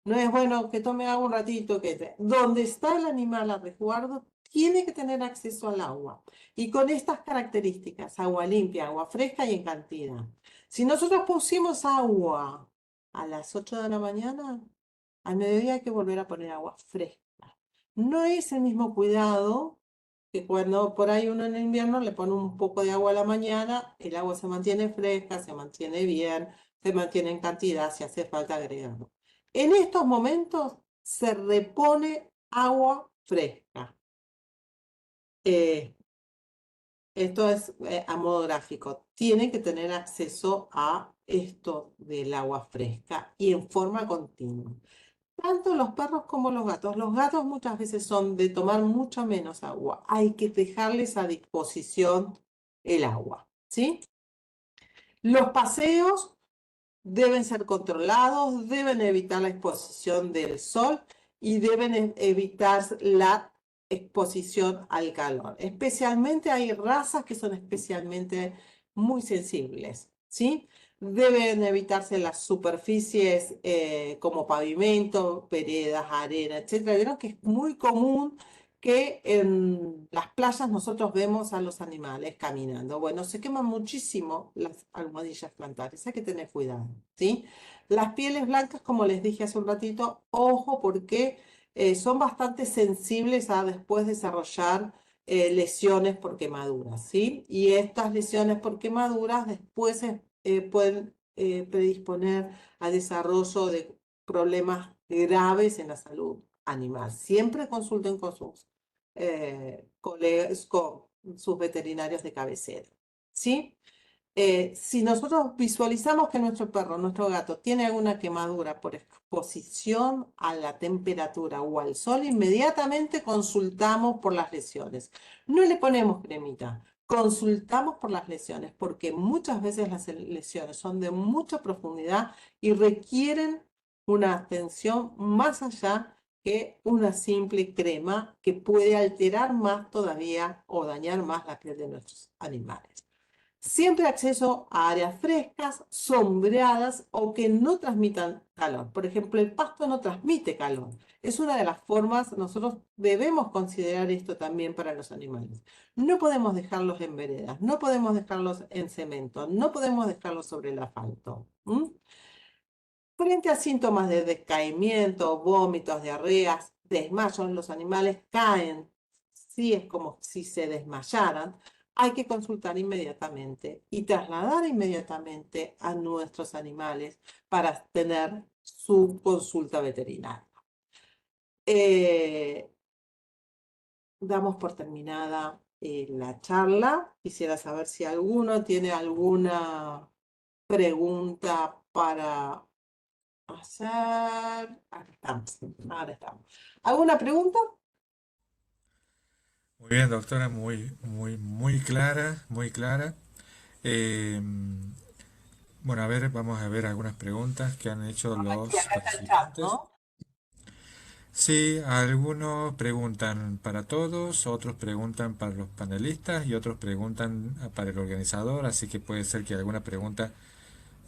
No es bueno que tome agua un ratito, donde está el animal a resguardo, tiene que tener acceso al agua. Y con estas características, agua limpia, agua fresca y en cantidad. Si nosotros pusimos agua a las 8 de la mañana, al mediodía hay que volver a poner agua fresca. No es el mismo cuidado que cuando por ahí uno en el invierno le pone un poco de agua a la mañana, el agua se mantiene fresca, se mantiene bien, se mantiene en cantidad, si hace falta agregarlo. En estos momentos se repone agua fresca. Eh, Esto es a modo gráfico. Tienen que tener acceso a esto del agua fresca y en forma continua. Tanto los perros como los gatos. Los gatos muchas veces son de tomar mucho menos agua. Hay que dejarles a disposición el agua, ¿sí? Los paseos deben ser controlados, deben evitar la exposición del sol y deben evitar la exposición al calor. Especialmente hay razas que son especialmente muy sensibles, ¿sí? Deben evitarse las superficies como pavimento, veredas, arena, etcétera. Vieron que es muy común que en las playas nosotros vemos a los animales caminando. Bueno, se queman muchísimo las almohadillas plantares, hay que tener cuidado, ¿sí? Las pieles blancas, como les dije hace un ratito, ojo porque son bastante sensibles a después desarrollar lesiones por quemaduras, ¿sí? Y estas lesiones por quemaduras después pueden predisponer al desarrollo de problemas graves en la salud animal. Siempre consulten con sus colegas, con sus veterinarios de cabecera, ¿sí? Si nosotros visualizamos que nuestro perro, nuestro gato, tiene alguna quemadura por exposición a la temperatura o al sol, inmediatamente consultamos por las lesiones. No le ponemos cremita, consultamos por las lesiones, porque muchas veces las lesiones son de mucha profundidad y requieren una atención más allá que una simple crema que puede alterar más todavía o dañar más la piel de nuestros animales. Siempre acceso a áreas frescas, sombreadas o que no transmitan calor. Por ejemplo, el pasto no transmite calor. Es una de las formas, nosotros debemos considerar esto también para los animales. No podemos dejarlos en veredas, no podemos dejarlos en cemento, no podemos dejarlos sobre el asfalto. Frente a síntomas de decaimiento, vómitos, diarreas, desmayos, los animales caen, sí es como si se desmayaran, hay que consultar inmediatamente y trasladar inmediatamente a nuestros animales para tener su consulta veterinaria. Eh, Damos por terminada la charla. Quisiera saber si alguno tiene alguna pregunta para hacer. Acá estamos. Ahora estamos. ¿Alguna pregunta? Muy bien, doctora, muy clara, muy clara. Eh, bueno, a ver, vamos a ver algunas preguntas que han hecho Sí, los acá está el chat, participantes. ¿no? Sí, algunos preguntan para todos, otros preguntan para los panelistas y otros preguntan para el organizador, así que puede ser que alguna pregunta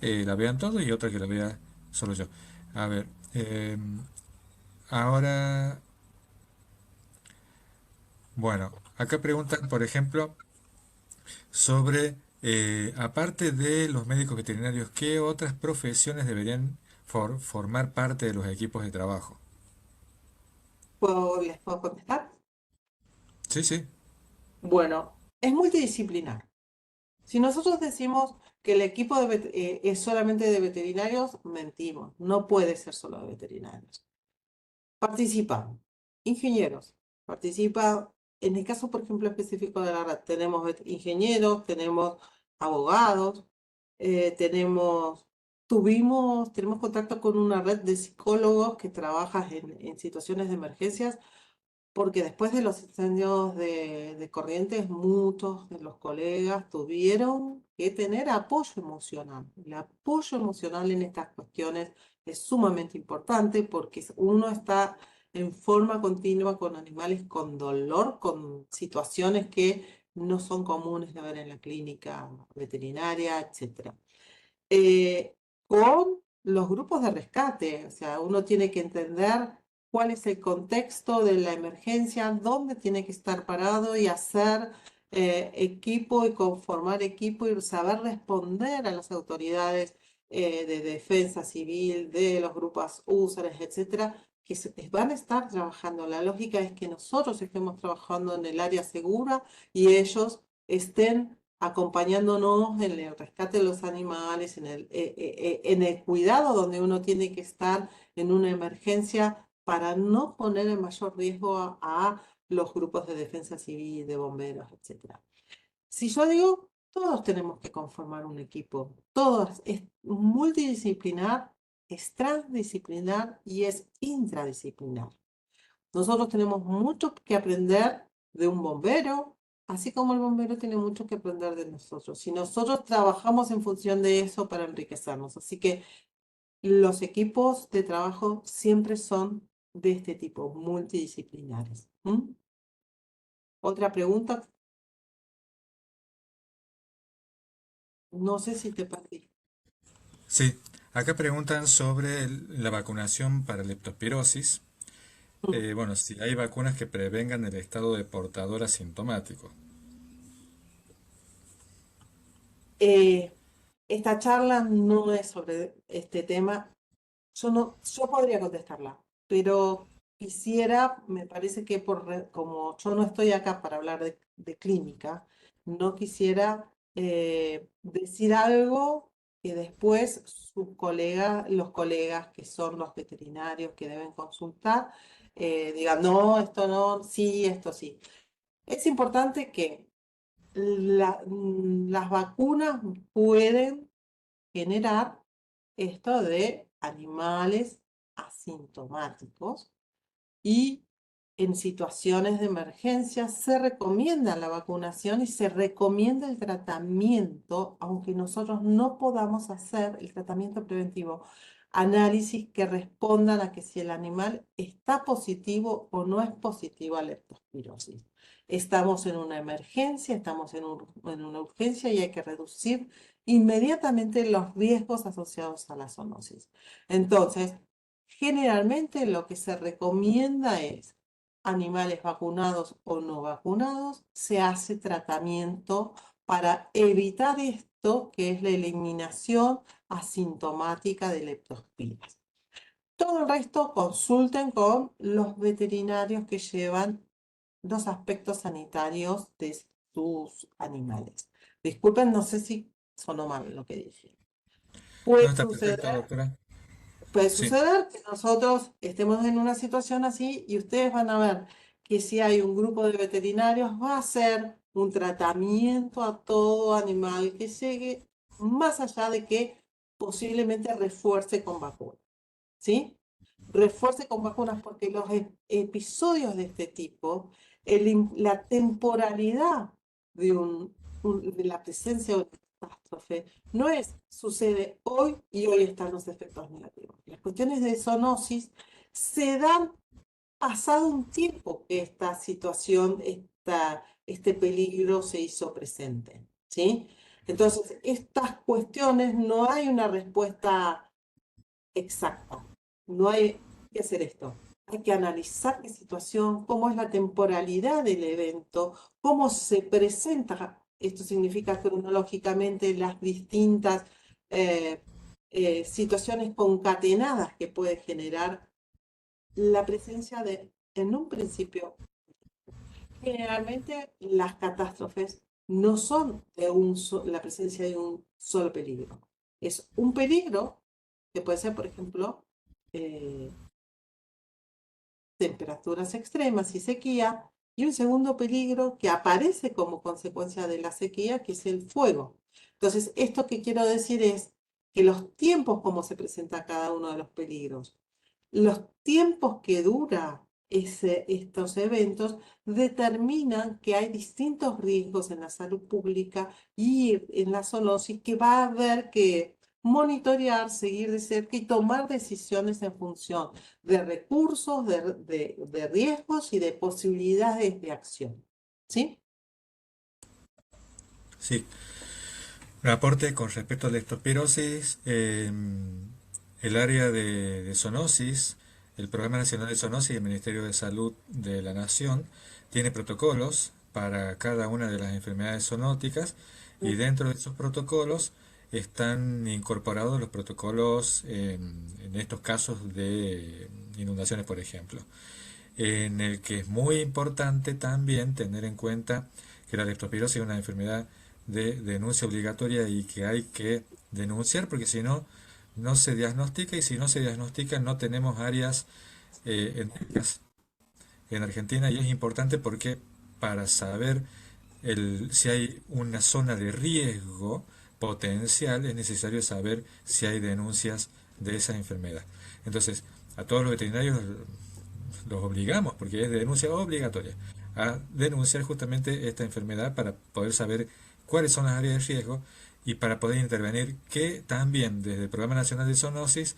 la vean todos y otra que la vea solo yo. A ver, ahora, bueno, acá preguntan, por ejemplo, sobre, aparte de los médicos veterinarios, ¿qué otras profesiones deberían formar parte de los equipos de trabajo? ¿Les puedo contestar? Sí, sí, Bueno, es multidisciplinar. Si nosotros decimos que el equipo es solamente de veterinarios, mentimos. No puede ser solo de veterinarios. Participan ingenieros, participa, en el caso, por ejemplo, específico de la red, tenemos ingenieros, tenemos abogados, tenemos, tenemos contacto con una red de psicólogos que trabajan en situaciones de emergencias porque después de los incendios de Corrientes, muchos de los colegas tuvieron que tener apoyo emocional. El apoyo emocional en estas cuestiones es sumamente importante porque uno está en forma continua con animales con dolor, con situaciones que no son comunes de ver en la clínica veterinaria, etcétera. eh, con los grupos de rescate. O sea, uno tiene que entender cuál es el contexto de la emergencia, dónde tiene que estar parado y hacer equipo y conformar equipo y saber responder a las autoridades de defensa civil, de los grupos usuarios, etcétera, que van a estar trabajando. La lógica es que nosotros estemos trabajando en el área segura y ellos estén acompañándonos en el rescate de los animales, en el cuidado donde uno tiene que estar en una emergencia para no poner en mayor riesgo a los grupos de defensa civil, de bomberos, etcétera. Si yo digo, todos tenemos que conformar un equipo, todos, es multidisciplinar, es transdisciplinar y es intradisciplinar. Nosotros tenemos mucho que aprender de un bombero, así como el bombero tiene mucho que aprender de nosotros. Y nosotros trabajamos en función de eso para enriquecernos. Así que los equipos de trabajo siempre son de este tipo, multidisciplinares. ¿Mm? Otra pregunta, no sé si te perdí. sí. Acá preguntan sobre la vacunación para leptospirosis. Mm. Bueno, si hay vacunas que prevengan el estado de portador asintomático. Eh, Esta charla no es sobre este tema. Yo no, yo podría contestarla, pero quisiera, me parece que como yo no estoy acá para hablar de clínica, no quisiera decir algo que después los colegas que son los veterinarios que deben consultar, digan, no, esto no, sí, esto sí. Es importante que las vacunas pueden generar esto de animales asintomáticos y en situaciones de emergencia se recomienda la vacunación y se recomienda el tratamiento, aunque nosotros no podamos hacer el tratamiento preventivo, análisis que respondan a que si el animal está positivo o no es positivo a leptospirosis. Estamos en una emergencia, estamos en una urgencia y hay que reducir inmediatamente los riesgos asociados a la zoonosis. Entonces, generalmente lo que se recomienda es animales vacunados o no vacunados, se hace tratamiento para evitar esto, que es la eliminación asintomática de leptospiras. Todo el resto consulten con los veterinarios que llevan los aspectos sanitarios de sus animales. Disculpen, no sé si sonó mal lo que dije. No, Puede está perfecto, suceder doctora. Puede Sí, suceder que nosotros estemos en una situación así y ustedes van a ver que si hay un grupo de veterinarios va a hacer un tratamiento a todo animal que llegue, más allá de que posiblemente refuerce con vacunas, ¿sí? Refuerce con vacunas porque los episodios de este tipo, la temporalidad de la presencia de una catástrofe no es sucede hoy y hoy están los efectos negativos. Las cuestiones de zoonosis se dan pasado un tiempo que esta situación, este peligro se hizo presente, ¿sí? Entonces, estas cuestiones no hay una respuesta exacta. No hay que hacer esto. Hay que analizar qué situación, cómo es la temporalidad del evento, cómo se presenta. Esto significa cronológicamente las distintas eh, situaciones concatenadas que puede generar la presencia de, en un principio, generalmente las catástrofes no son de la presencia de un solo peligro. Es un peligro que puede ser, por ejemplo, eh, temperaturas extremas y sequía, y un segundo peligro que aparece como consecuencia de la sequía, que es el fuego. Entonces, esto que quiero decir es que los tiempos como se presenta cada uno de los peligros, los tiempos que dura estos eventos determinan que hay distintos riesgos en la salud pública y en la zoonosis que va a haber que monitorear, seguir de cerca y tomar decisiones en función de recursos, de riesgos y de posibilidades de acción. ¿Sí? sí. Un aporte con respecto a la leptospirosis, el área de zoonosis, el Programa Nacional de Zoonosis y el Ministerio de Salud de la Nación tiene protocolos para cada una de las enfermedades zoonóticas y dentro de esos protocolos están incorporados los protocolos en estos casos de inundaciones, por ejemplo, en el que es muy importante también tener en cuenta que la leptospirosis es una enfermedad de denuncia obligatoria y que hay que denunciar porque si no, no se diagnostica y si no se diagnostica no tenemos áreas endémicas en Argentina y es importante porque para saber si hay una zona de riesgo potencial es necesario saber si hay denuncias de esa enfermedad. Entonces, a todos los veterinarios los obligamos, porque es de denuncia obligatoria, a denunciar justamente esta enfermedad para poder saber cuáles son las áreas de riesgo y para poder intervenir, que también desde el Programa Nacional de Zoonosis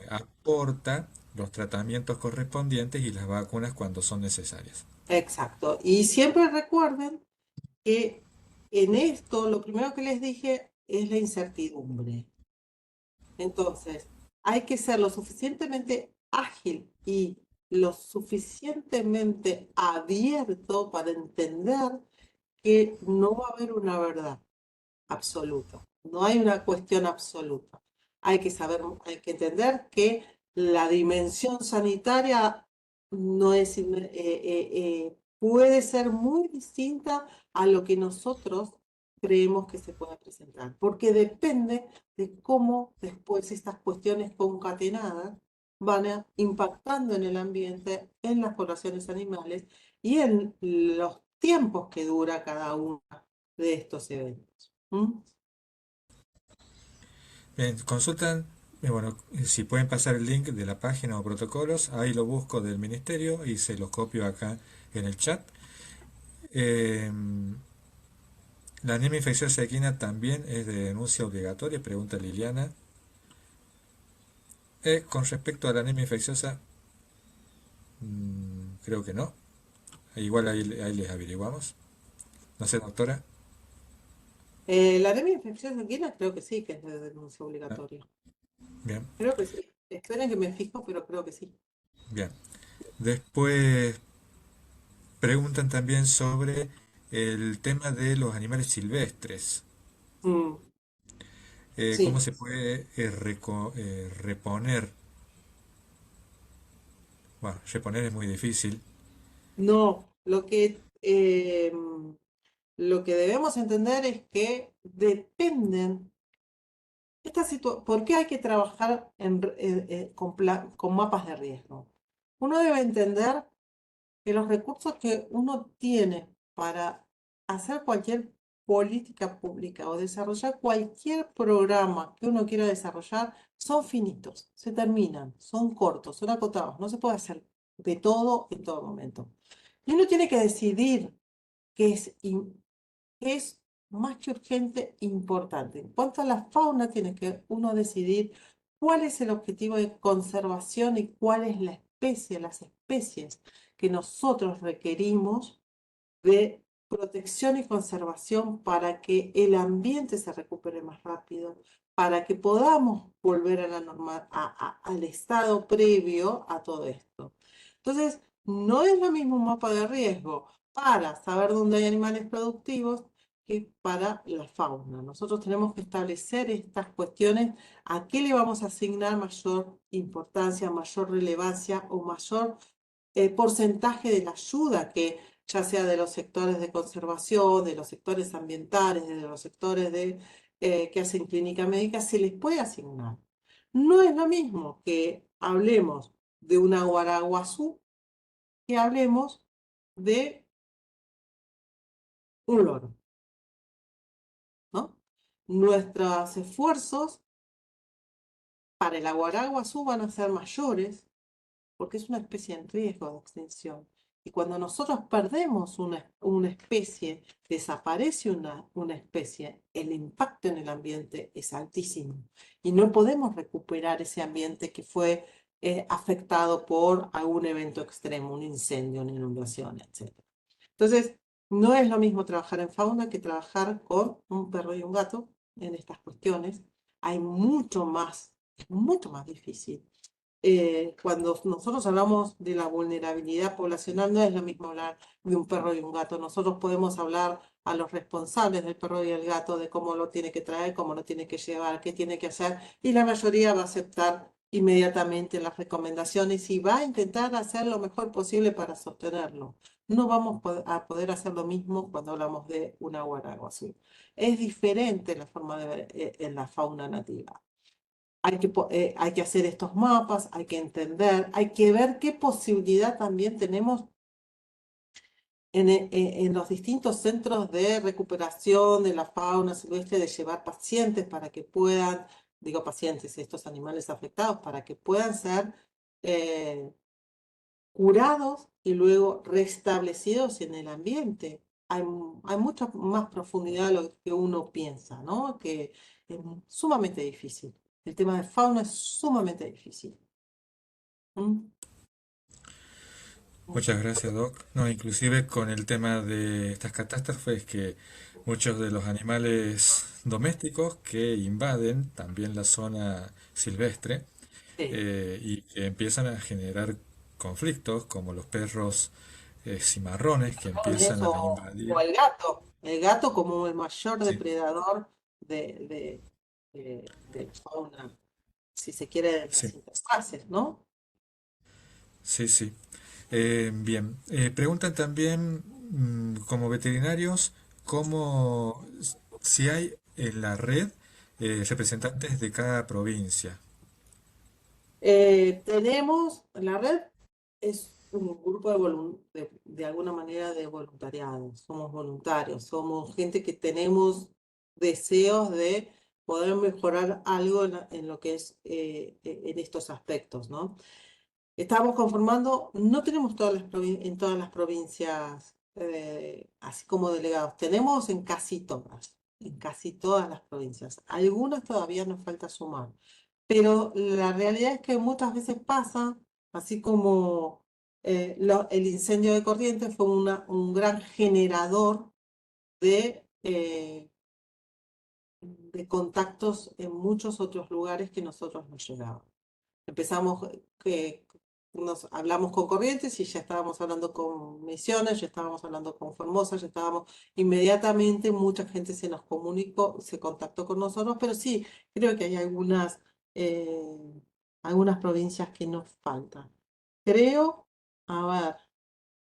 aporta los tratamientos correspondientes y las vacunas cuando son necesarias. Exacto. Y siempre recuerden que en esto lo primero que les dije es la incertidumbre. Entonces, hay que ser lo suficientemente ágil y lo suficientemente abierto para entender que no va a haber una verdad absoluta. No hay una cuestión absoluta. Hay que saber, hay que entender que la dimensión sanitaria no es, puede ser muy distinta a lo que nosotros creemos que se pueda presentar, porque depende de cómo después estas cuestiones concatenadas van impactando en el ambiente, en las poblaciones animales y en los tiempos que dura cada uno de estos eventos. ¿Mm? Bien, consultan, bueno, si pueden pasar el link de la página o protocolos, ahí lo busco del ministerio y se los copio acá en el chat. Eh, la anemia infecciosa equina también es de denuncia obligatoria, pregunta Liliana. Con respecto a la anemia infecciosa, creo que no. Igual ahí les averiguamos. No sé, doctora. La anemia infecciosa equina creo que sí, que es de denuncia Ah, obligatoria. bien, Creo que sí. Esperen que me fijo, pero creo que sí. bien. Después preguntan también sobre el tema de los animales silvestres. Mm, ¿Cómo sí. se puede reponer? Bueno, reponer es muy difícil. No, lo que debemos entender es que dependen. ¿Por qué hay que trabajar con mapas de riesgo? Uno debe entender que los recursos que uno tiene para hacer cualquier política pública o desarrollar cualquier programa que uno quiera desarrollar son finitos, se terminan, son cortos, son acotados, no se puede hacer de todo en todo momento. Y uno tiene que decidir qué es más que urgente, importante. En cuanto a la fauna, tiene que uno decidir cuál es el objetivo de conservación y cuál es la especie, las especies que nosotros requerimos de protección y conservación para que el ambiente se recupere más rápido, para que podamos volver a la al estado previo a todo esto. Entonces, no es lo mismo un mapa de riesgo para saber dónde hay animales productivos que para la fauna. Nosotros tenemos que establecer estas cuestiones, a qué le vamos a asignar mayor importancia, mayor relevancia o mayor porcentaje de la ayuda que ya sea de los sectores de conservación, de los sectores ambientales, de los sectores que hacen clínica médica, se les puede asignar. No es lo mismo que hablemos de una guaraguazú que hablemos de un loro, ¿no? Nuestros esfuerzos para el guaraguazú van a ser mayores porque es una especie en riesgo de extinción. Y cuando nosotros perdemos una especie, desaparece una especie, el impacto en el ambiente es altísimo. Y no podemos recuperar ese ambiente que fue afectado por algún evento extremo, un incendio, una inundación, etc. Entonces, no es lo mismo trabajar en fauna que trabajar con un perro y un gato en estas cuestiones. Hay mucho más difícil cuando nosotros hablamos de la vulnerabilidad poblacional, no es lo mismo hablar de un perro y un gato. Nosotros podemos hablar a los responsables del perro y el gato de cómo lo tiene que traer, cómo lo tiene que llevar, qué tiene que hacer, y la mayoría va a aceptar inmediatamente las recomendaciones y va a intentar hacer lo mejor posible para sostenerlo. No vamos a poder hacer lo mismo cuando hablamos de una guaraguazú. Es diferente la forma de ver en la fauna nativa. Hay que hacer estos mapas, hay que entender, hay que ver qué posibilidad también tenemos en los distintos centros de recuperación de la fauna silvestre de llevar pacientes para que puedan, digo pacientes, estos animales afectados, para que puedan ser eh, curados y luego restablecidos en el ambiente. Hay mucha más profundidad de lo que uno piensa, ¿no? Que es sumamente difícil. El tema de fauna es sumamente difícil. ¿Mm? Muchas gracias, Doc. No, inclusive con el tema de estas catástrofes que muchos de los animales domésticos que invaden también la zona silvestre Sí. y que empiezan a generar conflictos, como los perros cimarrones que empiezan a O invadir. el gato como el mayor Sí, depredador de la fauna, si se quiere, de las sí, interfaces, ¿no? sí, sí. Bien, preguntan también como veterinarios cómo si hay en la red representantes de cada provincia. Tenemos, la red es un grupo de alguna manera de voluntariado, somos voluntarios, somos gente que tenemos deseos de poder mejorar algo en lo que es en estos aspectos, ¿no? Estamos conformando, no tenemos en todas las provincias así como delegados, tenemos en casi todas las provincias. Algunas todavía nos falta sumar, pero la realidad es que muchas veces pasa, así como el incendio de Corrientes fue un gran generador de contactos en muchos otros lugares que nosotros nos llegaban. Empezamos, que nos hablamos con Corrientes y ya estábamos hablando con Misiones, ya estábamos hablando con Formosa, ya estábamos, inmediatamente mucha gente se nos comunicó, se contactó con nosotros, pero sí, creo que hay eh, algunas provincias que nos faltan. Creo, a ver,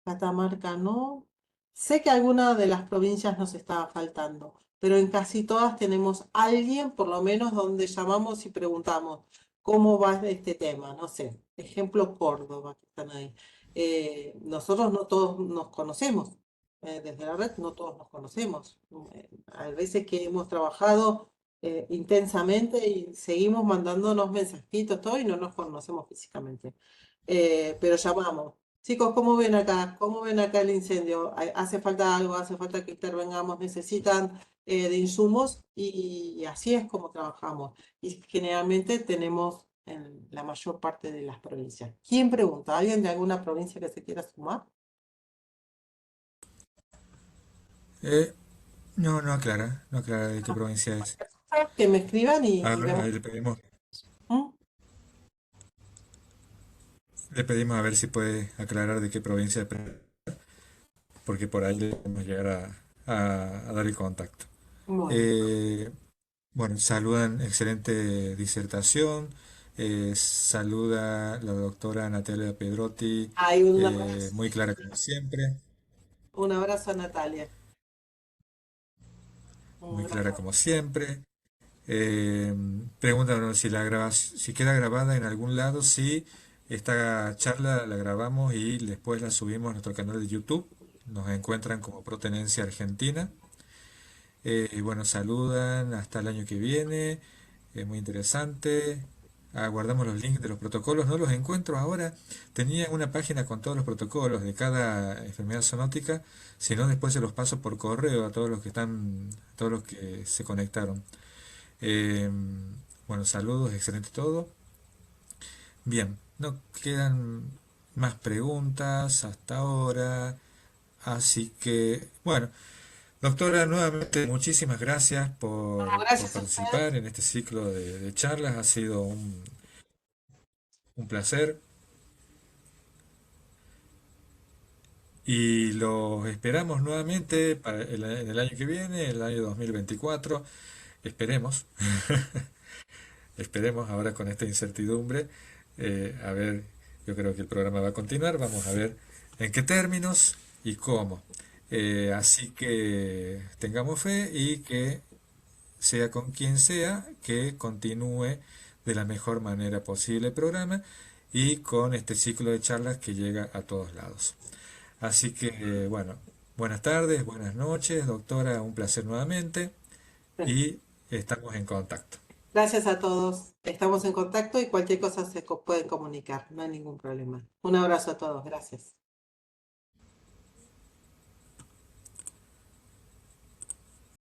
Catamarca no. Sé que alguna de las provincias nos estaba faltando, pero en casi todas tenemos alguien, por lo menos, donde llamamos y preguntamos cómo va este tema. No sé, ejemplo Córdoba, que están ahí. Nosotros no todos nos conocemos, desde la red no todos nos conocemos. Hay veces que hemos trabajado intensamente y seguimos mandándonos mensajitos, todo, y no nos conocemos físicamente. Pero llamamos. Chicos, ¿cómo ven acá? ¿Cómo ven acá el incendio? ¿Hace falta algo? ¿Hace falta que intervengamos? ¿Necesitan de insumos? Y así es como trabajamos. Y generalmente tenemos en la mayor parte de las provincias. ¿Quién pregunta? ¿Alguien de alguna provincia que se quiera sumar? Eh, no, no aclara de qué provincia es. Que me escriban y Ahora vemos. ahí ¿Mm? le pedimos a ver si puede aclarar de qué provincia, porque por ahí le podemos llegar a dar el contacto. Bueno, Eh, bueno, saludan, excelente disertación. Saluda la doctora Natalia Pedrotti, hay un muy clara como siempre, abrazo a Natalia. Un muy gran clara como siempre. Eh, Preguntan si si queda grabada en algún lado. Sí, esta charla la grabamos y después la subimos a nuestro canal de YouTube. Nos encuentran como Protenencia Argentina. Y bueno, saludan hasta el año que viene. Muy interesante. Guardamos los links de los protocolos. No los encuentro ahora. Tenía una página con todos los protocolos de cada enfermedad zoonótica. Si no, después se los paso por correo a todos los que están, todos los que se conectaron. Eh, bueno, saludos, excelente todo. Bien, no quedan más preguntas hasta ahora. Así que, bueno, doctora, nuevamente muchísimas gracias por Gracias a ustedes. participar en este ciclo de charlas. Ha sido un placer y los esperamos nuevamente para en el año que viene, el año 2024. Esperemos, esperemos ahora con esta incertidumbre. A ver, yo creo que el programa va a continuar. Vamos a ver en qué términos y cómo. Así que tengamos fe y que sea con quien sea, que continúe de la mejor manera posible el programa y con este ciclo de charlas que llega a todos lados. Así que, bueno, buenas tardes, buenas noches, doctora, un placer nuevamente y estamos en contacto. Gracias a todos. Estamos en contacto y cualquier cosa pueden comunicar. No hay ningún problema. Un abrazo a todos. Gracias.